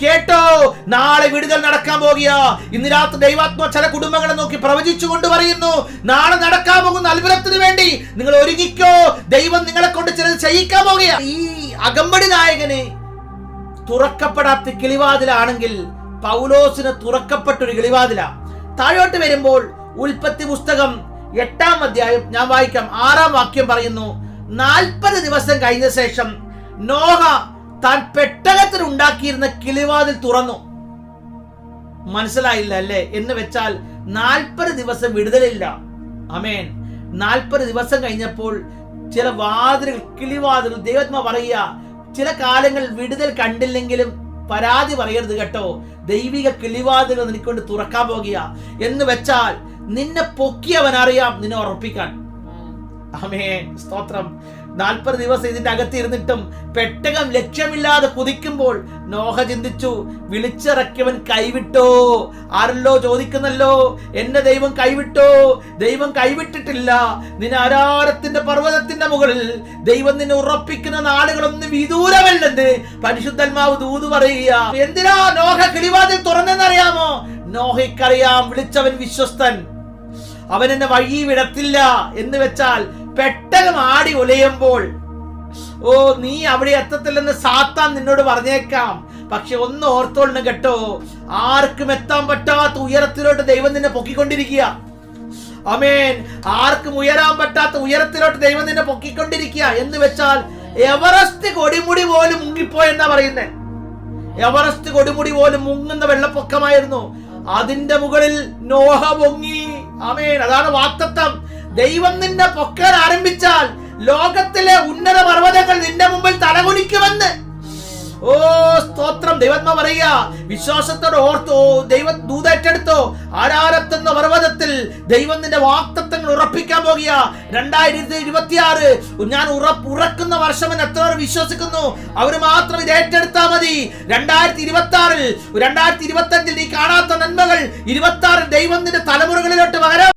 കേട്ടോ, നാളെ വിടുതൽ നടക്കാൻ പോകുക. ഇന്ന് രാത്രി ദൈവാത്മാ ചില കുടുംബങ്ങളെ നോക്കി പ്രവചിച്ചുകൊണ്ട് പറയുന്നു, നാളെ നടക്കാൻ പോകുന്ന അത്ഭുതത്തിന് വേണ്ടി നിങ്ങൾ ഒരുങ്ങിക്കോ. ദൈവം നിങ്ങളെ കൊണ്ട് ചിലത് ചെയ്യിക്കാൻ പോകുക. ഈ അകമ്പടി നായകന് തുറക്കപ്പെടാത്ത കിളിവാതിലാണെങ്കിൽ പൗലോസിന് തുറക്കപ്പെട്ടൊരു കിളിവാതില. താഴോട്ട് വരുമ്പോൾ ഉൽപ്പത്തി പുസ്തകം 8-ാം അധ്യായം ഞാൻ വായിക്കാം. 6-ാം വാക്യം പറയുന്നു, 40 ദിവസം കഴിഞ്ഞ ശേഷം നോഹ താൻ പെട്ടകത്തിൽ ഉണ്ടാക്കിയിരുന്ന കിളിവാതിൽ തുറന്നു. മനസ്സിലായില്ല അല്ലേ? എന്ന് വെച്ചാൽ 40 ദിവസം വിടുതലില്ല. ആമേൻ. 40 ദിവസം കഴിഞ്ഞപ്പോൾ ചില വാതിലുകൾ, കിളിവാതിൽ, ദൈവാത്മാ പറയുക, ചില കാലങ്ങൾ വിടുതൽ കണ്ടില്ലെങ്കിലും പരാതി പറയരുത് കേട്ടോ. ദൈവിക കിളിവാതിലുകൾ നിനക്കൊണ്ട് തുറക്കാൻ പോകുക. എന്ന് വെച്ചാൽ നിന്നെ പൊക്കിയവനറിയാം നിന്നെ ഉറപ്പിക്കാൻ. ആമേൻ, സ്തോത്രം. 40 ദിവസം ഇതിന്റെ അകത്ത് ഇരുന്നിട്ടും പെട്ടകം ലക്ഷ്യമില്ലാതെ കുതിക്കുമ്പോൾ നോഹ ചിന്തിച്ചു, വിളിച്ചിറക്കിയവൻ കൈവിട്ടോ? ആരല്ലോ ചോദിക്കുന്നല്ലോ, എന്നെ ദൈവം കൈവിട്ടോ? ദൈവം കൈവിട്ടിട്ടില്ല. നിന്നെ ആരാരത്തിന്റെ പർവ്വതത്തിന്റെ മുകളിൽ ദൈവം നിന്നെ ഉറപ്പിക്കുന്ന നാളുകളൊന്നും വിദൂരമല്ലെന്ന് പരിശുദ്ധാത്മാവ് ദൂത് പറയുക. എന്തിനാ നോഹ കിളിവാതിൽ തുറന്നെന്നറിയാമോ? നോഹയ്ക്കറിയാം വിളിച്ചവൻ വിശ്വസ്തൻ, അവൻ എന്നെ വഴി വിടത്തില്ല. എന്ന് വെച്ചാൽ പെട്ടകം ആടി ഒലയുമ്പോൾ, ഓ നീ അവിടെ എത്തത്തില്ലെന്ന് സാത്താൻ നിന്നോട് പറഞ്ഞേക്കാം. പക്ഷെ ഒന്ന് ഓർത്തോളണം കേട്ടോ, ആർക്കും എത്താൻ പറ്റാത്ത ഉയരത്തിലോട്ട് ദൈവം നിന്നെ പൊക്കിക്കൊണ്ടിരിക്കുക. ആമേൻ. ആർക്കും ഉയരാൻ പറ്റാത്ത ഉയരത്തിലോട്ട് ദൈവം നിന്നെ പൊക്കിക്കൊണ്ടിരിക്കുക. എന്ന് വെച്ചാൽ എവറസ്റ്റ് കൊടുമുടി പോലും മുങ്ങിപ്പോയെന്നാ പറയുന്നേ. എവറസ്റ്റ് കൊടുമുടി പോലും മുങ്ങുന്ന വെള്ളപ്പൊക്കമായിരുന്നു. അതിന്റെ മുകളിൽ നോഹ പൊങ്ങി. ആമേൻ. അതാണ് വാഗ്ദത്തം. ദൈവം നിന്നെ പൊക്കാൻ ആരംഭിച്ചാൽ ലോകത്തിലെ ഉന്നത പർവ്വതങ്ങൾ നിന്റെ മുമ്പിൽ തലകുനിക്കുമെന്ന്. ഓ സ്തോത്രം. ദൈവാത്മാ പറയുക, വിശ്വാസത്തോടെ ഓർത്തോ, ദൈവ ദൂതേറ്റെടുത്തോ. ആരാരത്തെന്ന പർവ്വതത്തിൽ ദൈവം നിന്റെ വാഗ്ദത്തങ്ങൾ ഉറപ്പിക്കാൻ പോകുക. 2026 ഞാൻ ഉറക്കുന്ന വർഷമെന്ന് എത്ര പേർ വിശ്വസിക്കുന്നു? അവർ മാത്രം ഇത് ഏറ്റെടുത്താൽ മതി. 2026 2025 നീ കാണാത്ത നന്മകൾ 26 ദൈവം നിന്റെ തലമുറകളിലോട്ട് പകരാം.